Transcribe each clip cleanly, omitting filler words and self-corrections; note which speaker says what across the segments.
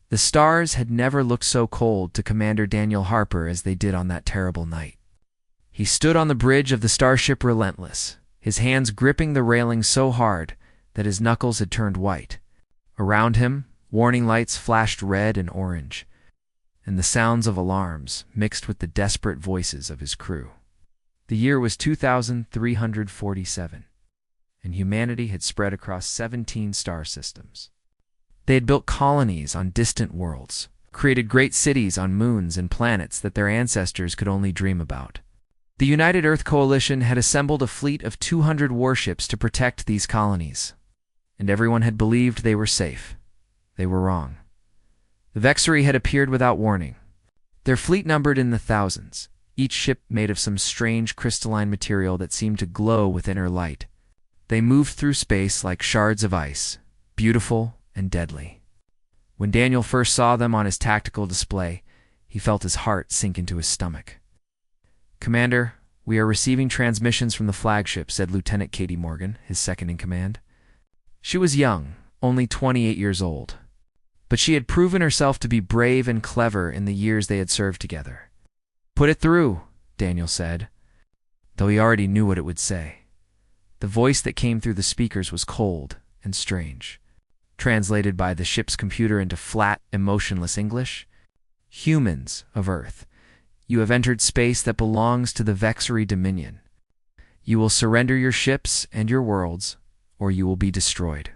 Speaker 1: The stars had never looked so cold to Commander Daniel Harper as they did on that terrible night. He stood on the bridge of the starship Relentless, his hands gripping the railing so hard that his knuckles had turned white. Around him, warning lights flashed red and orange, and the sounds of alarms mixed with the desperate voices of his crew. The year was 2347, and humanity had spread across 17 star systems. They had built colonies on distant worlds, created great cities on moons and planets that their ancestors could only dream about. The United Earth Coalition had assembled a fleet of 200 warships to protect these colonies, and everyone had believed they were safe. They were wrong. The Vexery had appeared without warning. Their fleet numbered in the thousands, each ship made of some strange crystalline material that seemed to glow with inner light. They moved through space like shards of ice, beautiful and deadly. When Daniel first saw them on his tactical display, he felt his heart sink into his stomach. "Commander, we are receiving transmissions from the flagship," said Lieutenant Katie Morgan, his second-in-command. She was young, only 28 years old, but she had proven herself to be brave and clever in the years they had served together. "Put it through," Daniel said, though he already knew what it would say. The voice that came through the speakers was cold and strange. Translated by the ship's computer into flat, emotionless English, "Humans of Earth, you have entered space that belongs to the Vexery Dominion. You will surrender your ships and your worlds, or you will be destroyed.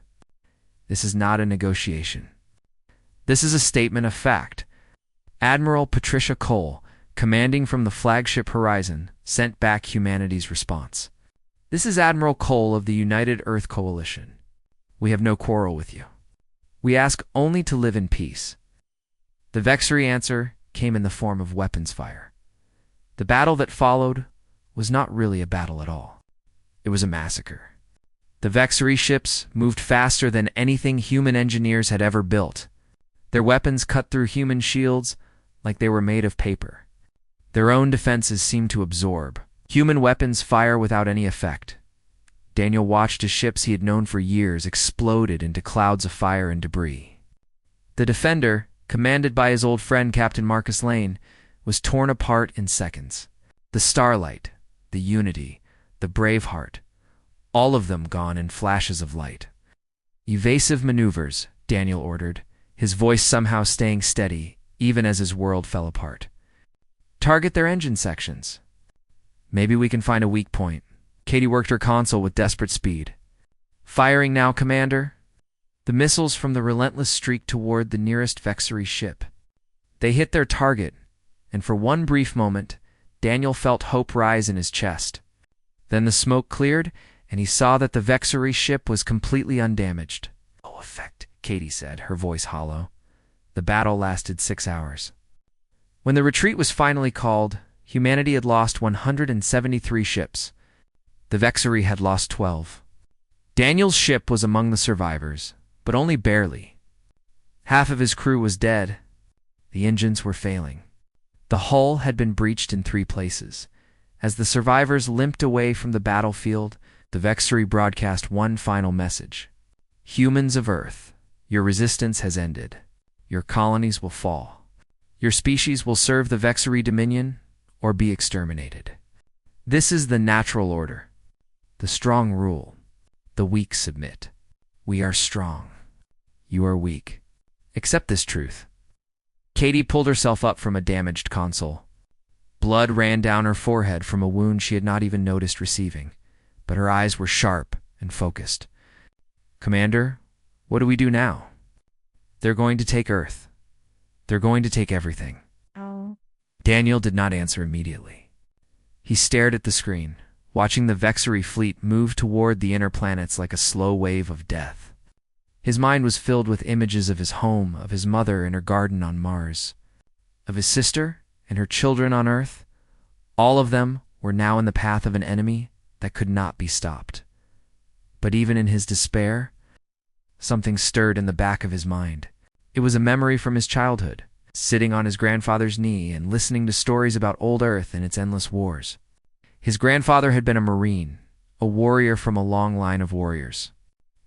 Speaker 1: This is not a negotiation. This is a statement of fact." Admiral Patricia Cole, commanding from the flagship Horizon, sent back humanity's response. "This is Admiral Cole of the United Earth Coalition. We have no quarrel with you. We ask only to live in peace." The Vexery answer came in the form of weapons fire. The battle that followed was not really a battle at all. It was a massacre. The Vexery ships moved faster than anything human engineers had ever built. Their weapons cut through human shields like they were made of paper. Their own defenses seemed to absorb. Human weapons fire without any effect. Daniel watched as ships he had known for years exploded into clouds of fire and debris. The Defender, commanded by his old friend Captain Marcus Lane, was torn apart in seconds. The Starlight, the Unity, the Braveheart, all of them gone in flashes of light. "Evasive maneuvers," Daniel ordered, his voice somehow staying steady even as his world fell apart. "Target their engine sections. Maybe we can find a weak point." Katie worked her console with desperate speed. "Firing now, Commander." The missiles from the Relentless streaked toward the nearest Vexery ship. They hit their target, and for one brief moment, Daniel felt hope rise in his chest. Then the smoke cleared, and he saw that the Vexery ship was completely undamaged. "No effect," Katie said, her voice hollow. The battle lasted 6 hours. When the retreat was finally called, humanity had lost 173 ships. The Vexery had lost 12. Daniel's ship was among the survivors, but only barely. Half of his crew was dead. The engines were failing. The hull had been breached in 3 places. As the survivors limped away from the battlefield, the Vexery broadcast one final message. "Humans of Earth, your resistance has ended. Your colonies will fall. Your species will serve the Vexery Dominion or be exterminated. This is the natural order. The strong rule. The weak submit. We are strong. You are weak. Accept this truth." Katie pulled herself up from a damaged console. Blood ran down her forehead from a wound she had not even noticed receiving, but her eyes were sharp and focused. "Commander, what do we do now?" "They're going to take Earth. They're going to take everything."
Speaker 2: Oh.
Speaker 1: Daniel did not answer immediately. He stared at the screen, watching the Vexery fleet move toward the inner planets like a slow wave of death. His mind was filled with images of his home, of his mother in her garden on Mars, of his sister and her children on Earth. All of them were now in the path of an enemy that could not be stopped. But even in his despair, something stirred in the back of his mind. It was a memory from his childhood, sitting on his grandfather's knee and listening to stories about old Earth and its endless wars. His grandfather had been a Marine, a warrior from a long line of warriors,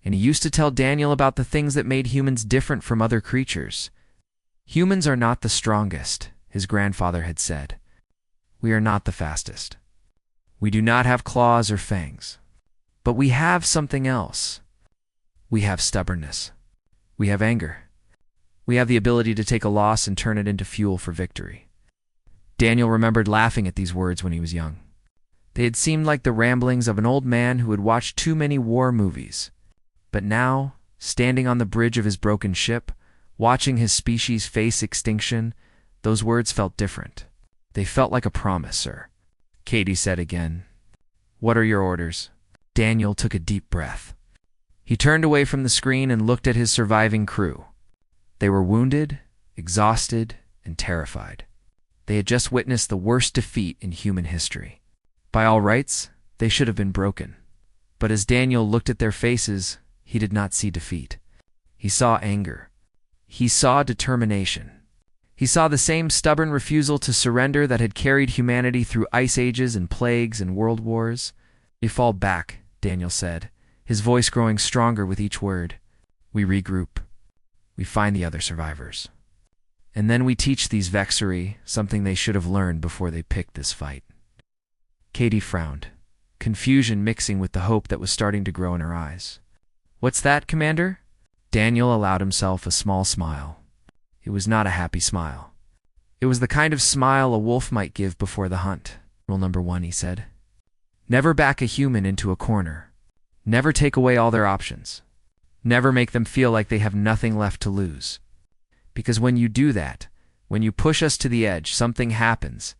Speaker 1: and he used to tell Daniel about the things that made humans different from other creatures. Humans are not the strongest, his grandfather had said. We are not the fastest. We do not have claws or fangs. But we have something else. We have stubbornness. We have anger. We have the ability to take a loss and turn it into fuel for victory. Daniel remembered laughing at these words when he was young. They had seemed like the ramblings of an old man who had watched too many war movies. But now, standing on the bridge of his broken ship, watching his species face extinction, those words felt different. They felt like a promise, sir. Katie said again. What are your orders? Daniel took a deep breath. He turned away from the screen and looked at his surviving crew. They were wounded, exhausted, and terrified. They had just witnessed the worst defeat in human history. By all rights, they should have been broken. But as Daniel looked at their faces, he did not see defeat. He saw anger. He saw determination. He saw the same stubborn refusal to surrender that had carried humanity through ice ages and plagues and world wars. We fall back, Daniel said, his voice growing stronger with each word. We regroup. We find the other survivors. And then we teach these Vexari something they should have learned before they picked this fight. Katie frowned, confusion mixing with the hope that was starting to grow in her eyes. What's that, Commander? Daniel allowed himself a small smile. It was not a happy smile. It was the kind of smile a wolf might give before the hunt. Rule number 1, he said. Never back a human into a corner. Never take away all their options. Never make them feel like they have nothing left to lose. Because when you do that, when you push us to the edge, something happens.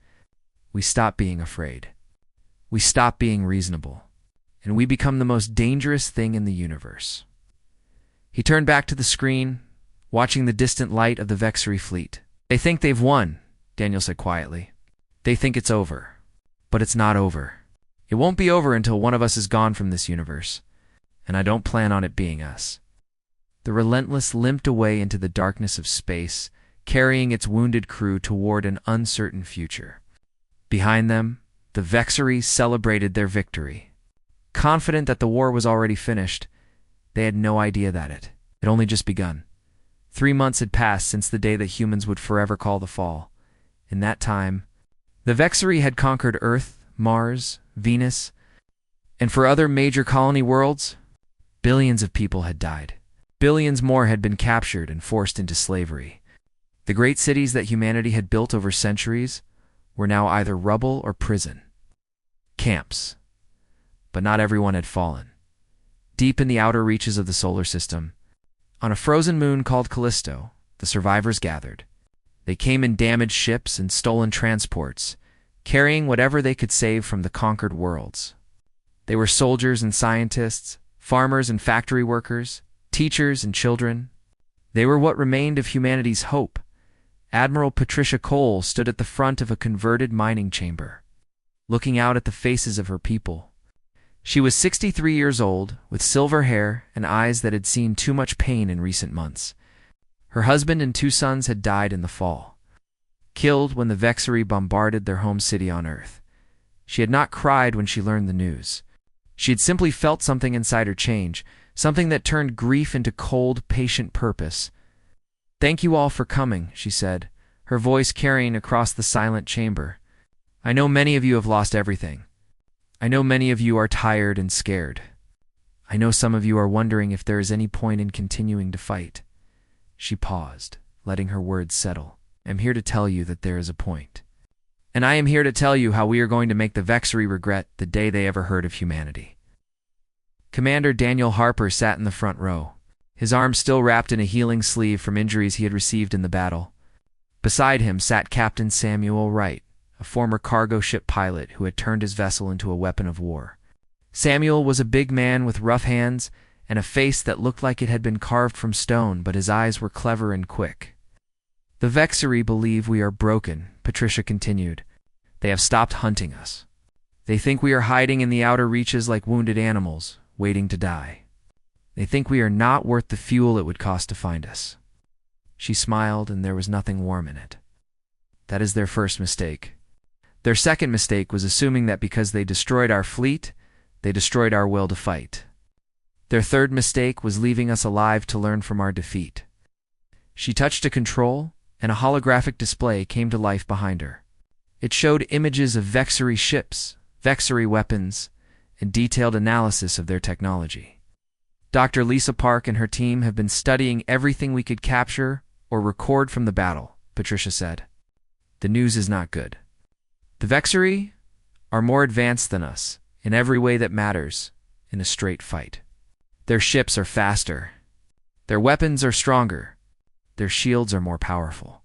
Speaker 1: We stop being afraid. We stop being reasonable. And we become the most dangerous thing in the universe. He turned back to the screen, watching the distant light of the Vexari fleet. They think they've won, Daniel said quietly. They think it's over. But it's not over. It won't be over until one of us is gone from this universe. And I don't plan on it being us. The Relentless limped away into the darkness of space, carrying its wounded crew toward an uncertain future. Behind them, the Vexari celebrated their victory. Confident that the war was already finished, they had no idea that it had only just begun. 3 months had passed since the day that humans would forever call the fall. In that time, the Vexari had conquered Earth, Mars, Venus, and for other major colony worlds, billions of people had died. Billions more had been captured and forced into slavery. The great cities that humanity had built over centuries were now either rubble or prison. Camps. But not everyone had fallen. Deep in the outer reaches of the solar system, on a frozen moon called Callisto, the survivors gathered. They came in damaged ships and stolen transports, carrying whatever they could save from the conquered worlds. They were soldiers and scientists, farmers and factory workers, teachers and children. They were what remained of humanity's hope. Admiral Patricia Cole stood at the front of a converted mining chamber, looking out at the faces of her people. She was 63 years old, with silver hair and eyes that had seen too much pain in recent months. Her husband and 2 sons had died in the fall, killed when the Vexari bombarded their home city on Earth. She had not cried when she learned the news. She had simply felt something inside her change, something that turned grief into cold, patient purpose. "Thank you all for coming," she said, her voice carrying across the silent chamber. "I know many of you have lost everything. I know many of you are tired and scared. I know some of you are wondering if there is any point in continuing to fight." She paused, letting her words settle. "I'm here to tell you that there is a point. And I am here to tell you how we are going to make the Vexari regret the day they ever heard of humanity." Commander Daniel Harper sat in the front row, his arm still wrapped in a healing sleeve from injuries he had received in the battle. Beside him sat Captain Samuel Wright, a former cargo ship pilot who had turned his vessel into a weapon of war. Samuel was a big man with rough hands and a face that looked like it had been carved from stone, but his eyes were clever and quick. "The Vexari believe we are broken," Patricia continued. "They have stopped hunting us. They think we are hiding in the outer reaches like wounded animals, waiting to die. They think we are not worth the fuel it would cost to find us." She smiled, and there was nothing warm in it. "That is their first mistake. Their second mistake was assuming that because they destroyed our fleet, they destroyed our will to fight. Their third mistake was leaving us alive to learn from our defeat." She touched a control, and a holographic display came to life behind her. It showed images of Vexery ships, Vexery weapons, and detailed analysis of their technology. Dr. Lisa Park and her team have been studying everything we could capture or record from the battle, Patricia said. The news is not good. The Vexery are more advanced than us in every way that matters in a straight fight. Their ships are faster. Their weapons are stronger. Their shields are more powerful.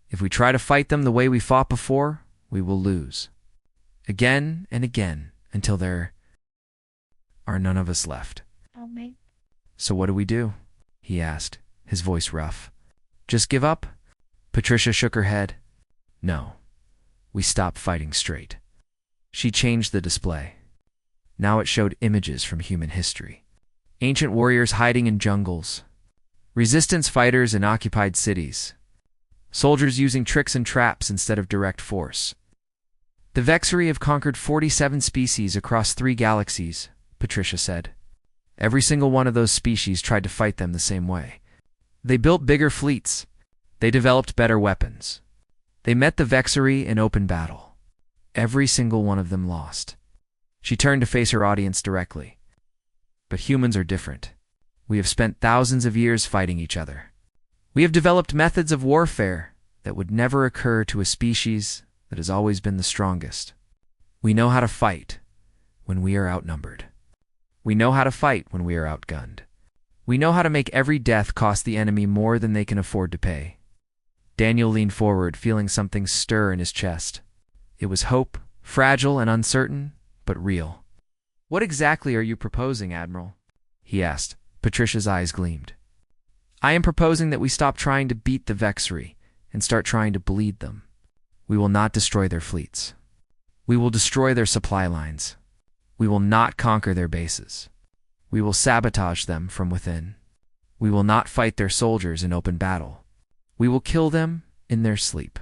Speaker 1: If we try to fight them the way we fought before, we will lose. Again and again until there are none of us left. So what do we do? He asked, his voice rough. Just give up? Patricia shook her head. No. We stop fighting straight. She changed the display. Now it showed images from human history. Ancient warriors hiding in jungles. Resistance fighters in occupied cities. Soldiers using tricks and traps instead of direct force. The Vexery have conquered 47 species across 3 galaxies, Patricia said. Every single one of those species tried to fight them the same way. They built bigger fleets. They developed better weapons. They met the Vexery in open battle. Every single one of them lost. She turned to face her audience directly. But humans are different. We have spent thousands of years fighting each other. We have developed methods of warfare that would never occur to a species that has always been the strongest. We know how to fight when we are outnumbered. We know how to fight when we are outgunned. We know how to make every death cost the enemy more than they can afford to pay. Daniel leaned forward, feeling something stir in his chest. It was hope, fragile and uncertain, but real. What exactly are you proposing, Admiral? He asked. Patricia's eyes gleamed. I am proposing that we stop trying to beat the Vexery and start trying to bleed them. We will not destroy their fleets. We will destroy their supply lines. We will not conquer their bases. We will sabotage them from within. We will not fight their soldiers in open battle. We will kill them in their sleep.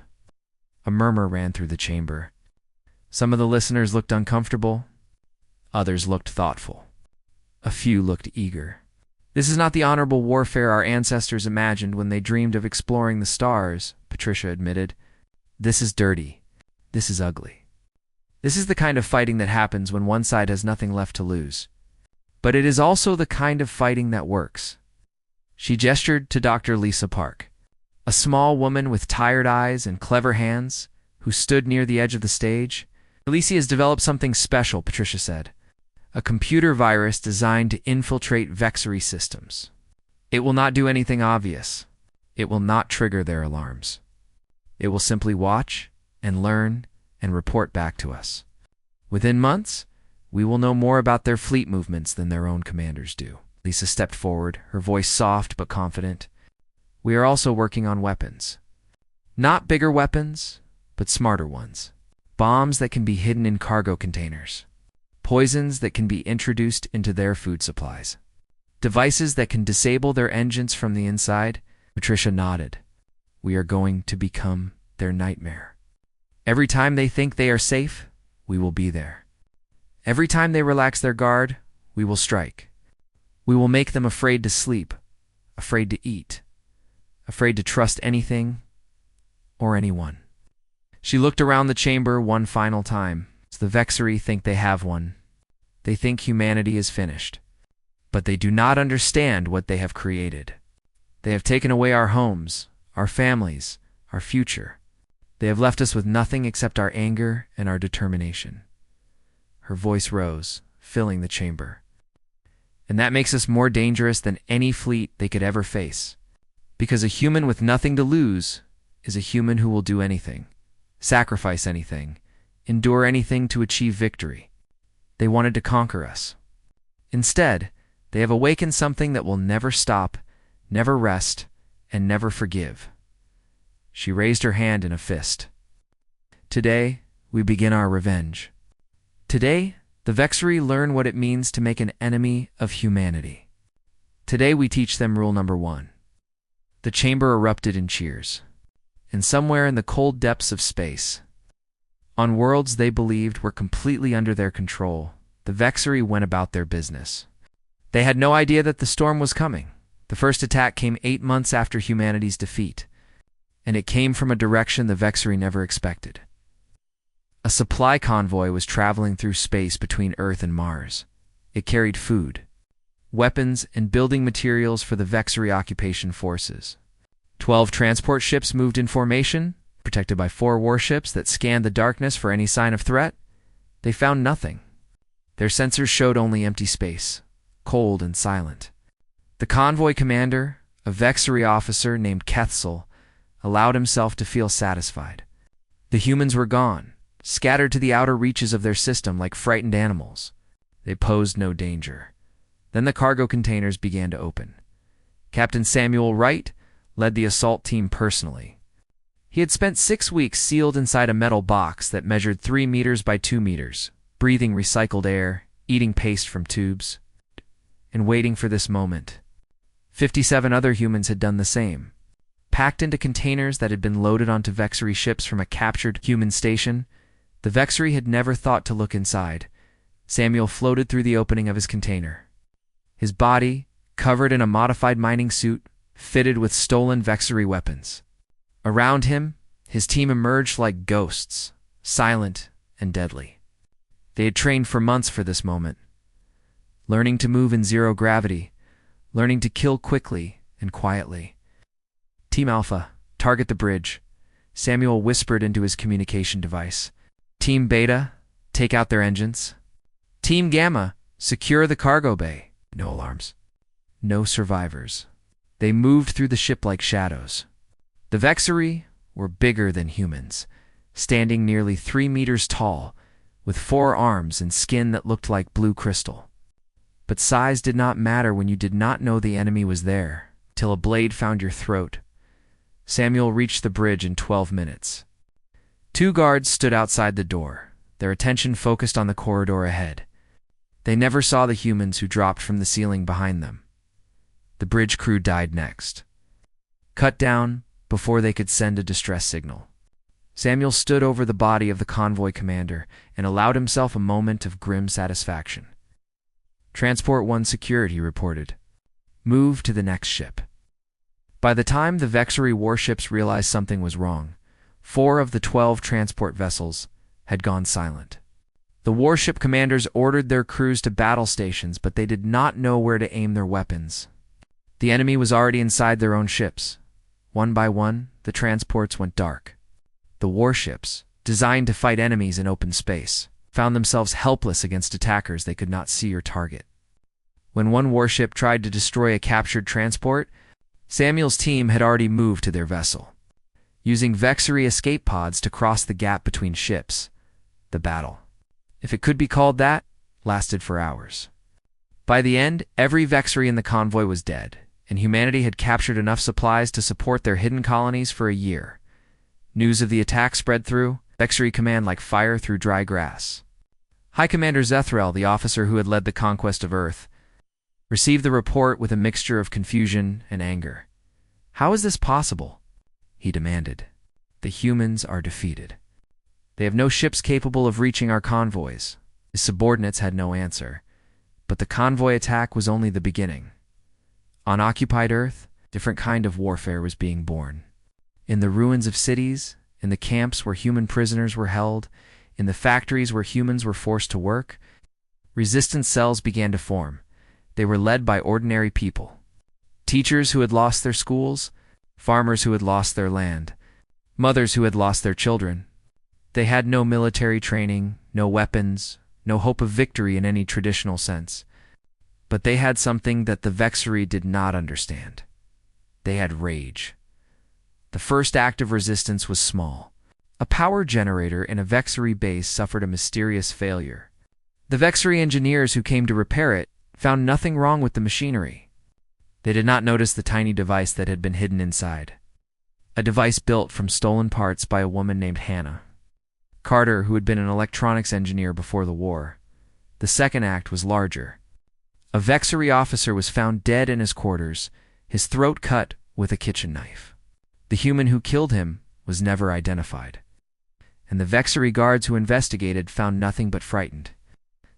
Speaker 1: A murmur ran through the chamber. Some of the listeners looked uncomfortable. Others looked thoughtful. A few looked eager. This is not the honorable warfare our ancestors imagined when they dreamed of exploring the stars, Patricia admitted. This is dirty. This is ugly. This is the kind of fighting that happens when one side has nothing left to lose. But it is also the kind of fighting that works. She gestured to Dr. Lisa Park, a small woman with tired eyes and clever hands who stood near the edge of the stage. Alicia has developed something special, Patricia said. A computer virus designed to infiltrate Vexery systems. It will not do anything obvious. It will not trigger their alarms. It will simply watch and learn and report back to us. Within months, we will know more about their fleet movements than their own commanders do. Lisa stepped forward, her voice soft but confident. We are also working on weapons. Not bigger weapons, but smarter ones. Bombs that can be hidden in cargo containers. Poisons that can be introduced into their food supplies. Devices that can disable their engines from the inside. Patricia nodded. We are going to become their nightmare. Every time they think they are safe, we will be there. Every time they relax their guard, we will strike. We will make them afraid to sleep, afraid to eat, afraid to trust anything or anyone. She looked around the chamber one final time. The Vexery think they have one. They think humanity is finished. But they do not understand what they have created. They have taken away our homes, our families, our future. They have left us with nothing except our anger and our determination. Her voice rose, filling the chamber. And that makes us more dangerous than any fleet they could ever face. Because a human with nothing to lose is a human who will do anything, sacrifice anything, endure anything to achieve victory. They wanted to conquer us. Instead, they have awakened something that will never stop, never rest, and never forgive. She raised her hand in a fist. Today, we begin our revenge. Today, the Vexery learn what it means to make an enemy of humanity. Today, we teach them rule number 1. The chamber erupted in cheers. And somewhere in the cold depths of space, on worlds they believed were completely under their control, the Vexery went about their business. They had no idea that the storm was coming. The first attack came 8 months after humanity's defeat. and it came from a direction the Vexery never expected. A supply convoy was traveling through space between Earth and Mars. It carried food, weapons, and building materials for the Vexery occupation forces. 12 transport ships moved in formation, protected by 4 warships that scanned the darkness for any sign of threat. They found nothing. Their sensors showed only empty space, cold and silent. The convoy commander, a Vexery officer named Kethsel, allowed himself to feel satisfied. The humans were gone, scattered to the outer reaches of their system like frightened animals. They posed no danger. Then the cargo containers began to open. Captain Samuel Wright led the assault team personally. He had spent 6 weeks sealed inside a metal box that measured 3 meters by 2 meters, breathing recycled air, eating paste from tubes, and waiting for this moment. 57 other humans had done the same. Packed into containers that had been loaded onto Vexery ships from a captured human station, the Vexery had never thought to look inside. Samuel floated through the opening of his container. His body, covered in a modified mining suit, fitted with stolen Vexery weapons. Around him, his team emerged like ghosts, silent and deadly. They had trained for months for this moment, learning to move in zero gravity, learning to kill quickly and quietly. Team Alpha, target the bridge, Samuel whispered into his communication device. Team Beta, take out their engines. Team Gamma, secure the cargo bay. No alarms. No survivors. They moved through the ship like shadows. The Vexery were bigger than humans, standing nearly 3 meters tall, with 4 arms and skin that looked like blue crystal. But size did not matter when you did not know the enemy was there, till a blade found your throat. Samuel reached the bridge in 12 minutes. 2 guards stood outside the door, their attention focused on the corridor ahead. They never saw the humans who dropped from the ceiling behind them. The bridge crew died next, cut down before they could send a distress signal. Samuel stood over the body of the convoy commander and allowed himself a moment of grim satisfaction. Transport 1 secured, he reported. Move to the next ship. By the time the Vexery warships realized something was wrong, 4 of the 12 transport vessels had gone silent. The warship commanders ordered their crews to battle stations, but they did not know where to aim their weapons. The enemy was already inside their own ships. One by one, the transports went dark. The warships, designed to fight enemies in open space, found themselves helpless against attackers they could not see or target. When one warship tried to destroy a captured transport, Samuel's team had already moved to their vessel. Using Vexery escape pods to cross the gap between ships, the battle, if it could be called that, lasted for hours. By the end, every Vexery in the convoy was dead, and humanity had captured enough supplies to support their hidden colonies for a year. News of the attack spread through Vexery command like fire through dry grass. High Commander Zethrel, the officer who had led the conquest of Earth, received the report with a mixture of confusion and anger. How is this possible? He demanded. The humans are defeated. They have no ships capable of reaching our convoys. His subordinates had no answer. But the convoy attack was only the beginning. On occupied Earth, a different kind of warfare was being born. In the ruins of cities, in the camps where human prisoners were held, in the factories where humans were forced to work, resistance cells began to form. They were led by ordinary people. Teachers who had lost their schools, farmers who had lost their land, mothers who had lost their children. They had no military training, no weapons, no hope of victory in any traditional sense. But they had something that the Vexery did not understand. They had rage. The first act of resistance was small. A power generator in a Vexery base suffered a mysterious failure. The Vexery engineers who came to repair it found nothing wrong with the machinery. They did not notice the tiny device that had been hidden inside. A device built from stolen parts by a woman named Hannah Carter, who had been an electronics engineer before the war. The second act was larger. A Vexery officer was found dead in his quarters, his throat cut with a kitchen knife. The human who killed him was never identified. And the Vexery guards who investigated found nothing but frightened,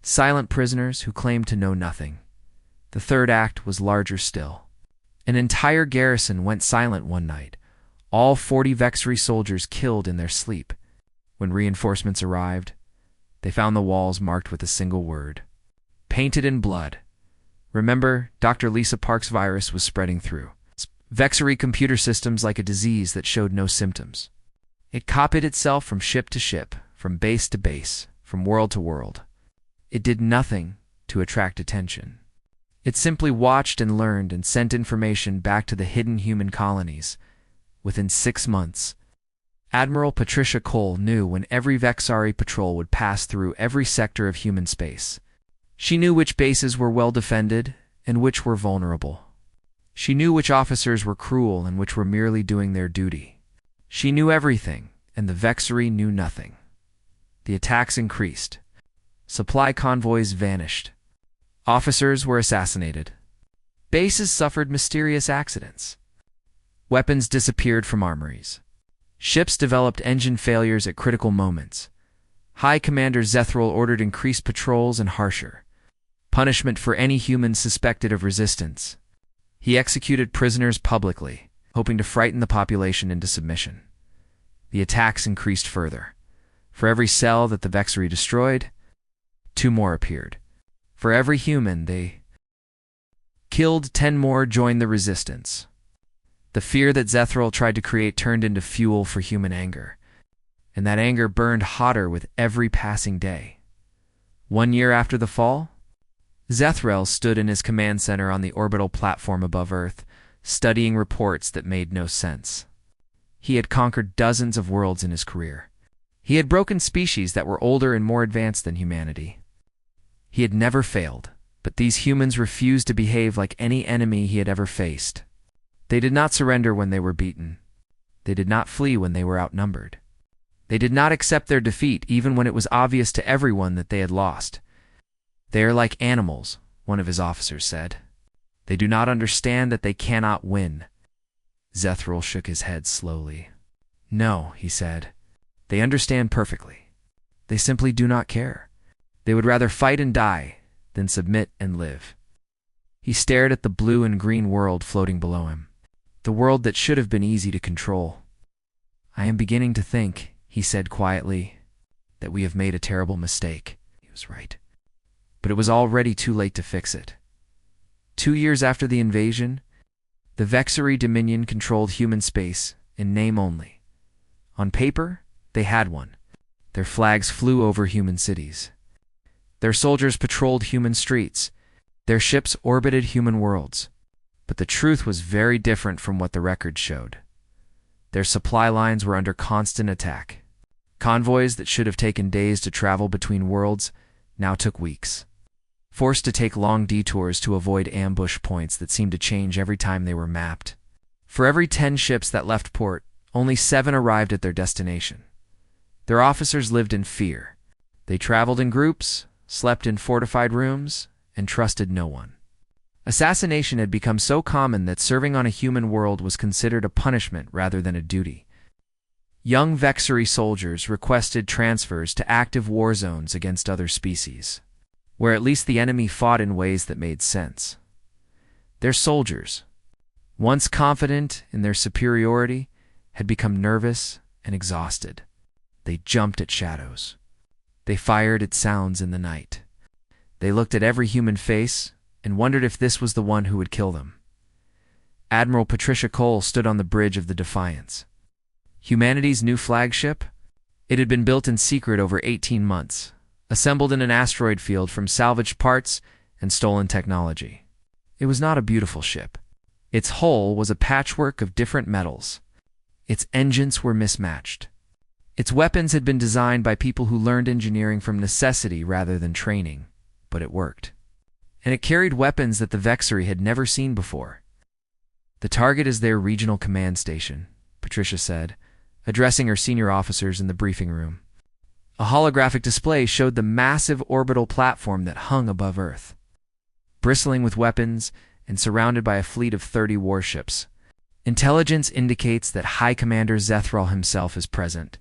Speaker 1: silent prisoners who claimed to know nothing. The third act was larger still. An entire garrison went silent one night, All 40 Vexery soldiers killed in their sleep. When reinforcements arrived, they found the walls marked with a single word. Painted in blood. Remember, Dr. Lisa Park's virus was spreading through Vexery computer systems like a disease that showed no symptoms. It copied itself from ship to ship, from base to base, from world to world. It did nothing to attract attention. It simply watched and learned and sent information back to the hidden human colonies. Within 6 months, Admiral Patricia Cole knew when every Vexari patrol would pass through every sector of human space. She knew which bases were well defended and which were vulnerable. She knew which officers were cruel and which were merely doing their duty. She knew everything, and the Vexery knew nothing. The attacks increased. Supply convoys vanished. Officers were assassinated. Bases suffered mysterious accidents. Weapons disappeared from armories. Ships developed engine failures at critical moments. High Commander Zethril ordered increased patrols and harsher punishment for any humans suspected of resistance. He executed prisoners publicly, hoping to frighten the population into submission. The attacks increased further. For every cell that the Vexery destroyed, 2 more appeared. For every human they killed, 10 more joined the resistance. The fear that Zethril tried to create turned into fuel for human anger, and that anger burned hotter with every passing day. 1 year after the fall, Zethril stood in his command center on the orbital platform above Earth, studying reports that made no sense. He had conquered dozens of worlds in his career. He had broken species that were older and more advanced than humanity. He had never failed, but these humans refused to behave like any enemy he had ever faced. They did not surrender when they were beaten. They did not flee when they were outnumbered. They did not accept their defeat even when it was obvious to everyone that they had lost. They are like animals, one of his officers said. They do not understand that they cannot win. Zethril shook his head slowly. No, he said. They understand perfectly. They simply do not care. They would rather fight and die than submit and live. He stared at the blue and green world floating below him, the world that should have been easy to control. I am beginning to think, he said quietly, that we have made a terrible mistake. He was right. But it was already too late to fix it. 2 years after the invasion, the Vexery Dominion controlled human space in name only. On paper, they had one. Their flags flew over human cities. Their soldiers patrolled human streets. Their ships orbited human worlds. But the truth was very different from what the records showed. Their supply lines were under constant attack. Convoys that should have taken days to travel between worlds now took weeks. Forced to take long detours to avoid ambush points that seemed to change every time they were mapped. For every 10 ships that left port, only 7 arrived at their destination. Their officers lived in fear. They traveled in groups, slept in fortified rooms, and trusted no one. Assassination had become so common that serving on a human world was considered a punishment rather than a duty. Young Vexery soldiers requested transfers to active war zones against other species, where at least the enemy fought in ways that made sense. Their soldiers, once confident in their superiority, had become nervous and exhausted. They jumped at shadows. They fired at sounds in the night. They looked at every human face and wondered if this was the one who would kill them. Admiral Patricia Cole stood on the bridge of the Defiance. Humanity's new flagship? It had been built in secret over 18 months, assembled in an asteroid field from salvaged parts and stolen technology. It was not a beautiful ship. Its hull was a patchwork of different metals. Its engines were mismatched. Its weapons had been designed by people who learned engineering from necessity rather than training, but it worked. And it carried weapons that the Vexery had never seen before. The target is their regional command station, Patricia said, addressing her senior officers in the briefing room. A holographic display showed the massive orbital platform that hung above Earth. Bristling with weapons and surrounded by a fleet of 30 warships, intelligence indicates that High Commander Zethril himself is present.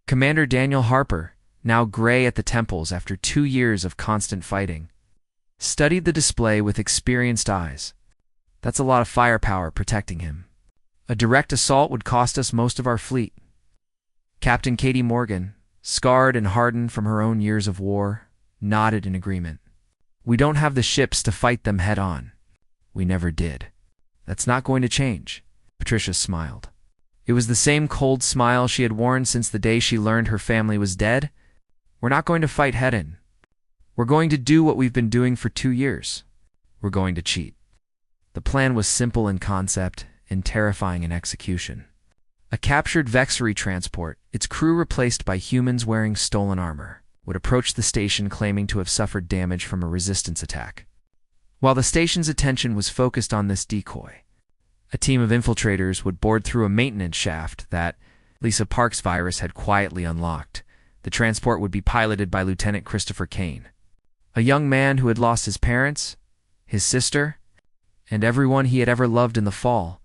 Speaker 1: Commander Daniel Harper, now gray at the temples after 2 years of constant fighting, studied the display with experienced eyes. That's a lot of firepower protecting him. A direct assault would cost us most of our fleet. Captain Katie Morgan, scarred and hardened from her own years of war, nodded in agreement. We don't have the ships to fight them head-on. We never did. That's not going to change. Patricia smiled. It was the same cold smile she had worn since the day she learned her family was dead. We're not going to fight head-in. We're going to do what we've been doing for 2 years. We're going to cheat. The plan was simple in concept and terrifying in execution. A captured Vexery transport, its crew replaced by humans wearing stolen armor, would approach the station claiming to have suffered damage from a resistance attack. While the station's attention was focused on this decoy, a team of infiltrators would board through a maintenance shaft that Lisa Park's virus had quietly unlocked. The transport would be piloted by Lieutenant Christopher Kane, a young man who had lost his parents, his sister, and everyone he had ever loved in the fall.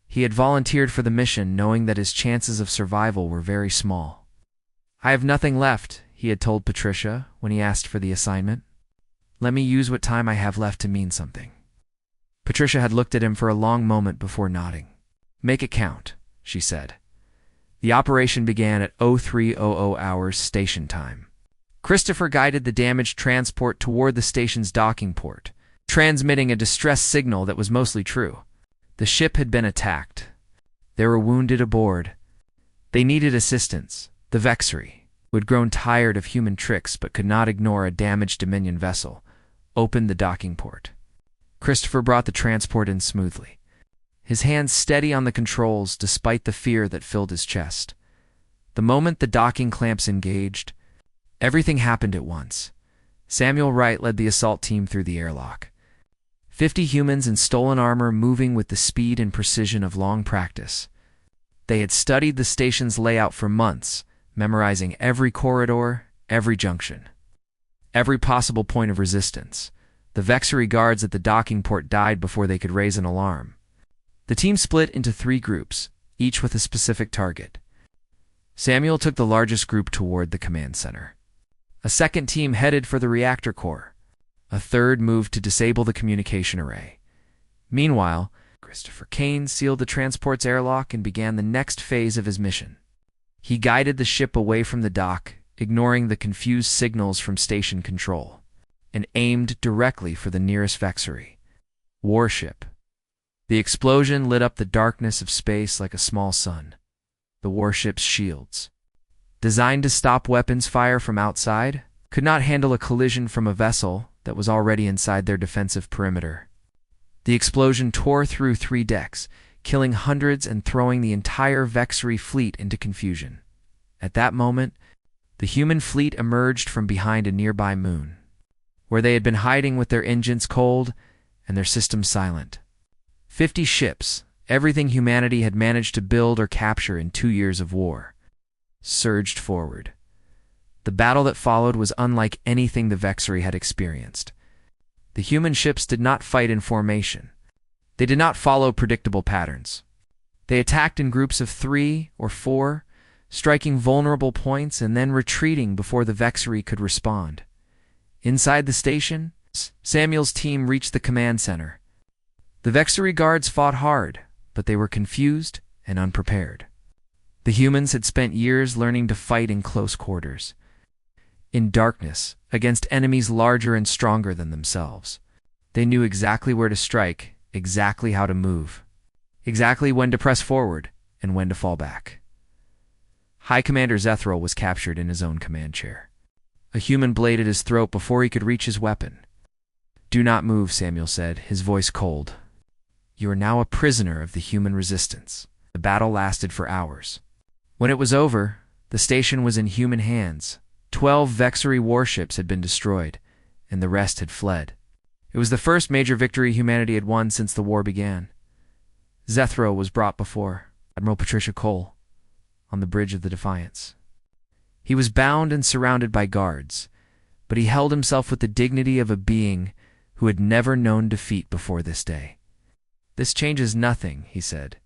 Speaker 1: He had volunteered for the mission knowing that his chances of survival were very small. I have nothing left, he had told Patricia when he asked for the assignment. Let me use what time I have left to mean something. Patricia had looked at him for a long moment before nodding. Make it count, she said. The operation began at 0300 hours station time. Christopher guided the damaged transport toward the station's docking port, transmitting a distress signal that was mostly true. The ship had been attacked. There were wounded aboard. They needed assistance. The Vexery, who had grown tired of human tricks but could not ignore a damaged Dominion vessel, opened the docking port. Christopher brought the transport in smoothly, his hands steady on the controls despite the fear that filled his chest. The moment the docking clamps engaged, everything happened at once. Samuel Wright led the assault team through the airlock. 50 humans in stolen armor moving with the speed and precision of long practice. They had studied the station's layout for months, memorizing every corridor, every junction, every possible point of resistance. The Vexery guards at the docking port died before they could raise an alarm. The team split into 3 groups, each with a specific target. Samuel took the largest group toward the command center. A second team headed for the reactor core. A third moved to disable the communication array. Meanwhile, Christopher Kane sealed the transport's airlock and began the next phase of his mission. He guided the ship away from the dock, ignoring the confused signals from station control, and aimed directly for the nearest Vexery warship. The explosion lit up the darkness of space like a small sun. The warship's shields, designed to stop weapons fire from outside, could not handle a collision from a vessel that was already inside their defensive perimeter. The explosion tore through 3 decks, killing hundreds and throwing the entire Vexery fleet into confusion. At that moment, the human fleet emerged from behind a nearby moon, where they had been hiding with their engines cold and their systems silent. 50 ships, everything humanity had managed to build or capture in 2 years of war, surged forward. The battle that followed was unlike anything the Vexery had experienced. The human ships did not fight in formation. They did not follow predictable patterns. They attacked in groups of 3 or 4, striking vulnerable points and then retreating before the Vexery could respond. Inside the station, Samuel's team reached the command center. The Vexery guards fought hard, but they were confused and unprepared. The humans had spent years learning to fight in close quarters, in darkness, against enemies larger and stronger than themselves. They knew exactly where to strike, exactly how to move, exactly when to press forward and when to fall back. High Commander Zethral was captured in his own command chair. A human blade at his throat before he could reach his weapon. Do not move, Samuel said, his voice cold. You are now a prisoner of the human resistance. The battle lasted for hours. When it was over, the station was in human hands. 12 Vexery warships had been destroyed, and the rest had fled. It was the first major victory humanity had won since the war began. Zethro was brought before Admiral Patricia Cole on the bridge of the Defiance. He was bound and surrounded by guards, but he held himself with the dignity of a being who had never known defeat before this day. This changes nothing, he said,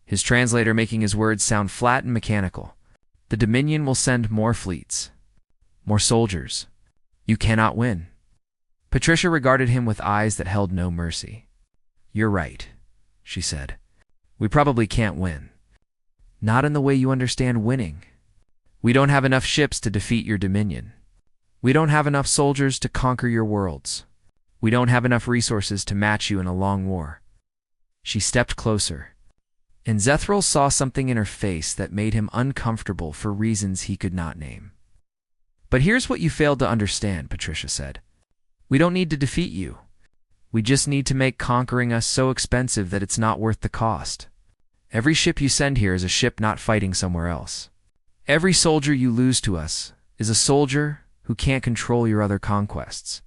Speaker 1: his translator making his words sound flat and mechanical. The Dominion will send more fleets, more soldiers. You cannot win. Patricia regarded him with eyes that held no mercy. You're right, she said. We probably can't win. Not in the way you understand winning. We don't have enough ships to defeat your dominion. We don't have enough soldiers to conquer your worlds. We don't have enough resources to match you in a long war. She stepped closer, and Zethril saw something in her face that made him uncomfortable for reasons he could not name. But here's what you failed to understand, Patricia said. We don't need to defeat you. We just need to make conquering us so expensive that it's not worth the cost. Every ship you send here is a ship not fighting somewhere else. Every soldier you lose to us is a soldier who can't control your other conquests.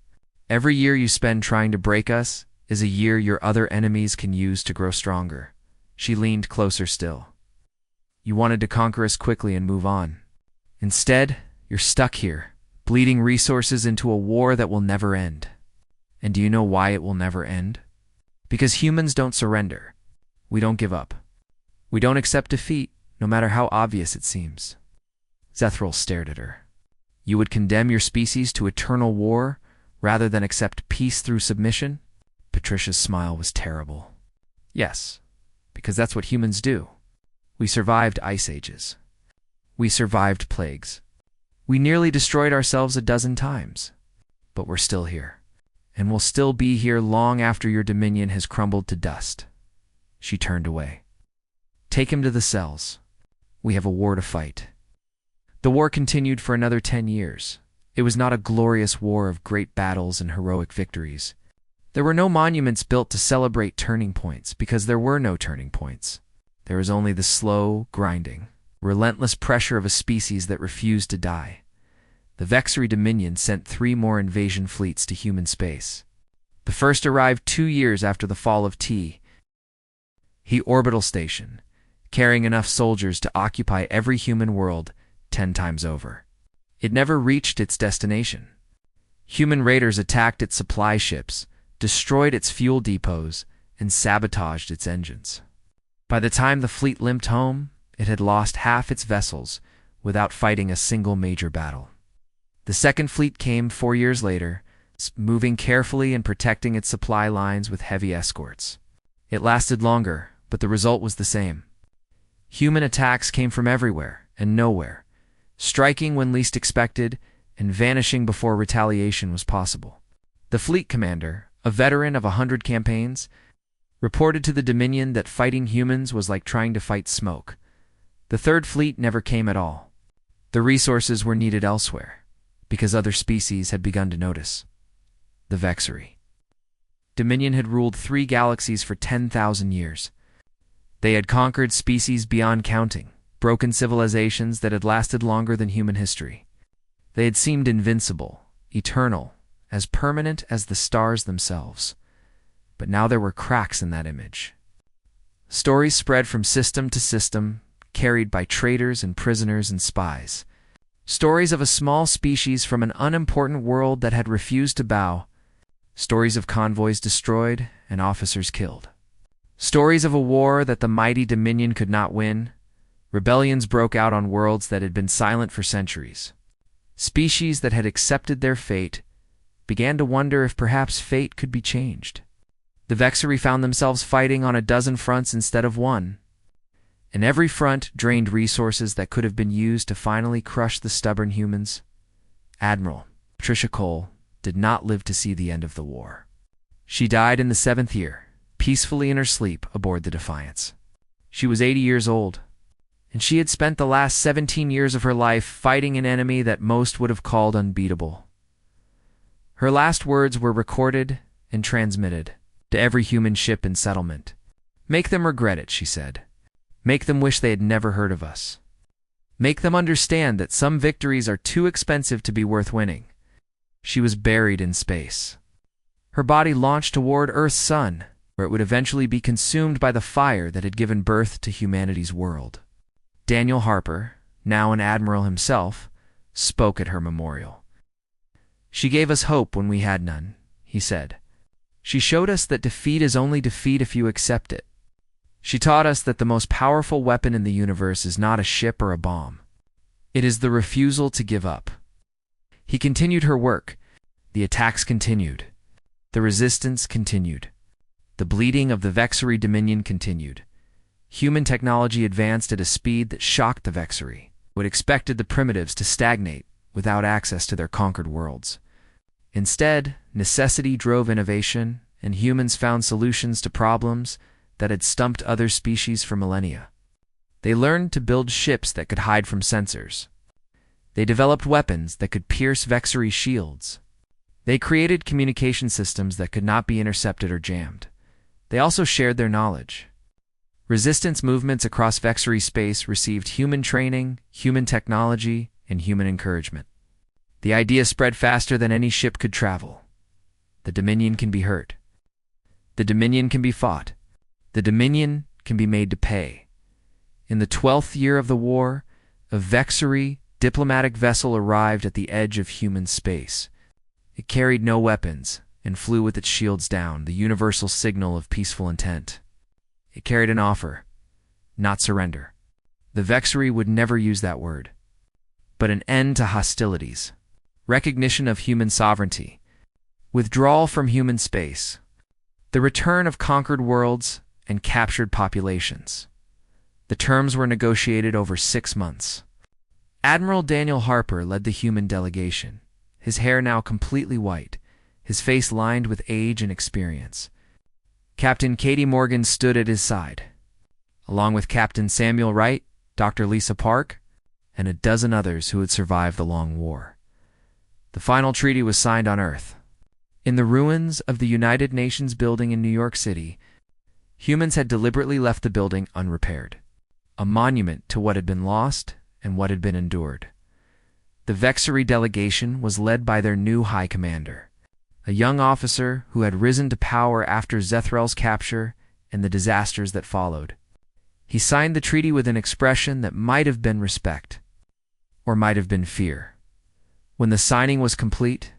Speaker 1: Every year you spend trying to break us is a year your other enemies can use to grow stronger. She leaned closer still. You wanted to conquer us quickly and move on. Instead, you're stuck here, bleeding resources into a war that will never end. And do you know why it will never end? Because humans don't surrender. We don't give up. We don't accept defeat, no matter how obvious it seems. Zethril stared at her. You would condemn your species to eternal war rather than accept peace through submission? Patricia's smile was terrible. Yes, because that's what humans do. We survived ice ages. We survived plagues. We nearly destroyed ourselves a dozen times. But we're still here. And we'll still be here long after your dominion has crumbled to dust. She turned away. Take him to the cells. We have a war to fight. The war continued for another 10 years. It was not a glorious war of great battles and heroic victories. There were no monuments built to celebrate turning points because there were no turning points. There was only the slow, grinding, relentless pressure of a species that refused to die. The Vexery Dominion sent 3 more invasion fleets to human space. The first arrived 2 years after the fall of HFY Orbital Station, carrying enough soldiers to occupy every human world 10 times over. It never reached its destination. Human raiders attacked its supply ships, destroyed its fuel depots, and sabotaged its engines. By the time the fleet limped home, it had lost half its vessels without fighting a single major battle. The second fleet came 4 years later, moving carefully and protecting its supply lines with heavy escorts. It lasted longer, but the result was the same. Human attacks came from everywhere and nowhere, striking when least expected and vanishing before retaliation was possible. The fleet commander, a veteran of 100 campaigns, reported to the Dominion that fighting humans was like trying to fight smoke. The third fleet never came at all. The resources were needed elsewhere, because other species had begun to notice. The Vexery Dominion had ruled 3 galaxies for 10,000 years. They had conquered species beyond counting, broken civilizations that had lasted longer than human history. They had seemed invincible, eternal, as permanent as the stars themselves. But now there were cracks in that image. Stories spread from system to system, carried by traitors and prisoners and spies. Stories of a small species from an unimportant world that had refused to bow. Stories of convoys destroyed and officers killed. Stories of a war that the mighty Dominion could not win. Rebellions broke out on worlds that had been silent for centuries. Species that had accepted their fate began to wonder if perhaps fate could be changed. The Vexery found themselves fighting on a dozen fronts instead of one, and every front drained resources that could have been used to finally crush the stubborn humans. Admiral Patricia Cole did not live to see the end of the war. She died in the 7th year, peacefully in her sleep aboard the Defiance. She was 80 years old, and she had spent the last 17 years of her life fighting an enemy that most would have called unbeatable. Her last words were recorded and transmitted to every human ship in settlement. Make them regret it, she said. Make them wish they had never heard of us. Make them understand that some victories are too expensive to be worth winning. She was buried in space. Her body launched toward Earth's sun, where it would eventually be consumed by the fire that had given birth to humanity's world. Daniel Harper, now an admiral himself, spoke at her memorial. She gave us hope when we had none, he said. She showed us that defeat is only defeat if you accept it. She taught us that the most powerful weapon in the universe is not a ship or a bomb. It is the refusal to give up. He continued her work. The attacks continued. The resistance continued. The bleeding of the Vexery Dominion continued. Human technology advanced at a speed that shocked the Vexery, who had expected the primitives to stagnate without access to their conquered worlds. Instead, necessity drove innovation, and humans found solutions to problems that had stumped other species for millennia. They learned to build ships that could hide from sensors. They developed weapons that could pierce Vexery shields. They created communication systems that could not be intercepted or jammed. They also shared their knowledge. Resistance movements across Vexery space received human training, human technology, and human encouragement. The idea spread faster than any ship could travel. The Dominion can be hurt. The Dominion can be fought. The Dominion can be made to pay. In the 12th year of the war, a Vexery diplomatic vessel arrived at the edge of human space. It carried no weapons and flew with its shields down, the universal signal of peaceful intent. It carried an offer, not surrender. The Vexery would never use that word, but an end to hostilities, recognition of human sovereignty, withdrawal from human space, the return of conquered worlds and captured populations. The terms were negotiated over 6 months. Admiral Daniel Harper led the human delegation, his hair now completely white, his face lined with age and experience. Captain Katie Morgan stood at his side, along with Captain Samuel Wright, Dr. Lisa Park, and a dozen others who had survived the long war. The final treaty was signed on Earth. In the ruins of the United Nations building in New York City, humans had deliberately left the building unrepaired, a monument to what had been lost and what had been endured. The Vexery delegation was led by their new High Commander, a young officer who had risen to power after Zethrel's capture and the disasters that followed. He signed the treaty with an expression that might have been respect, or might have been fear. When the signing was complete,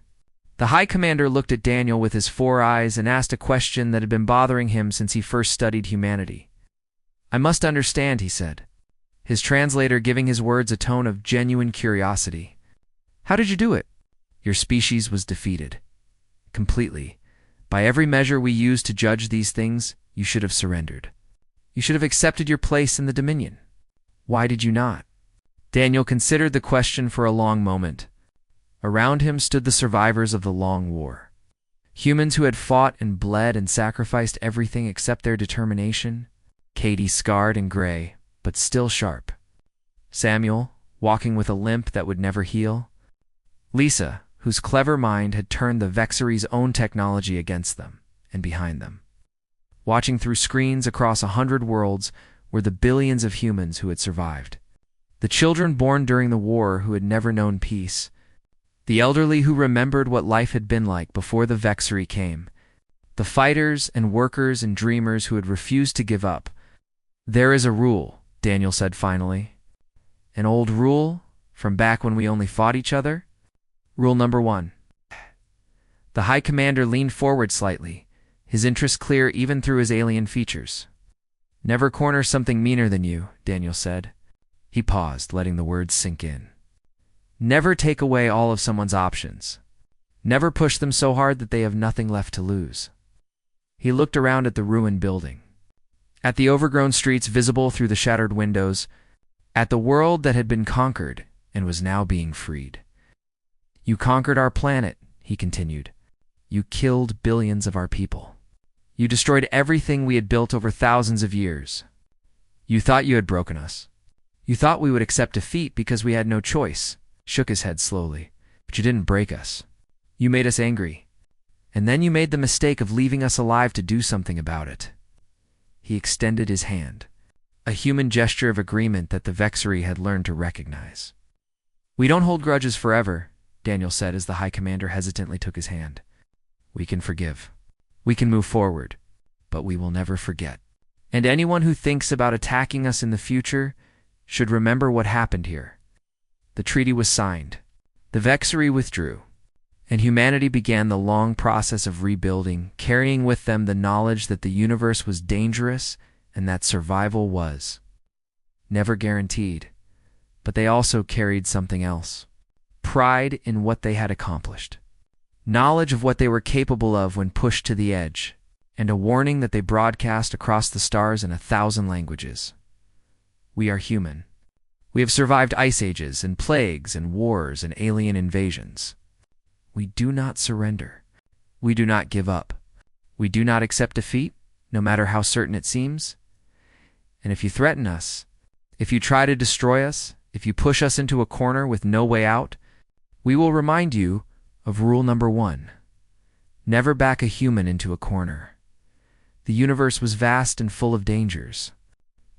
Speaker 1: the High Commander looked at Daniel with his 4 eyes and asked a question that had been bothering him since he first studied humanity. "I must understand," he said, his translator giving his words a tone of genuine curiosity. "How did you do it?" "Your species was defeated. Completely. By every measure we use to judge these things, you should have surrendered. You should have accepted your place in the Dominion. Why did you not?" Daniel considered the question for a long moment. Around him stood the survivors of the Long War. Humans who had fought and bled and sacrificed everything except their determination. Katie, scarred and gray, but still sharp. Samuel, walking with a limp that would never heal. Lisa, whose clever mind had turned the Vexery's own technology against them and behind them. Watching through screens across 100 worlds were the billions of humans who had survived. The children born during the war who had never known peace. The elderly who remembered what life had been like before the Vexery came. The fighters and workers and dreamers who had refused to give up. "There is a rule," Daniel said finally. "An old rule from back when we only fought each other? Rule number 1. The High Commander leaned forward slightly, his interest clear even through his alien features. "Never corner something meaner than you," Daniel said. He paused, letting the words sink in. "Never take away all of someone's options. Never push them so hard that they have nothing left to lose." He looked around at the ruined building, at the overgrown streets visible through the shattered windows, at the world that had been conquered and was now being freed. "You conquered our planet," he continued. "You killed billions of our people. You destroyed everything we had built over thousands of years. You thought you had broken us. You thought we would accept defeat because we had no choice." Shook his head slowly. "But you didn't break us. You made us angry. And then you made the mistake of leaving us alive to do something about it." He extended his hand, a human gesture of agreement that the Vexery had learned to recognize. "We don't hold grudges forever," Daniel said as the High Commander hesitantly took his hand. "We can forgive. We can move forward, but we will never forget. And anyone who thinks about attacking us in the future should remember what happened here." The treaty was signed. The Vexery withdrew, and humanity began the long process of rebuilding, carrying with them the knowledge that the universe was dangerous and that survival was never guaranteed. But they also carried something else: pride in what they had accomplished, knowledge of what they were capable of when pushed to the edge, and a warning that they broadcast across the stars in 1,000 languages. We are human. We have survived ice ages and plagues and wars and alien invasions. We do not surrender. We do not give up. We do not accept defeat, no matter how certain it seems. And if you threaten us, if you try to destroy us, if you push us into a corner with no way out, we will remind you of rule number 1. Never back a human into a corner. The universe was vast and full of dangers,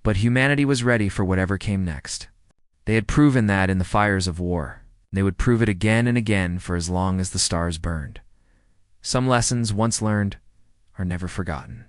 Speaker 1: but humanity was ready for whatever came next. They had proven that in the fires of war. They would prove it again and again for as long as the stars burned. Some lessons once learned are never forgotten.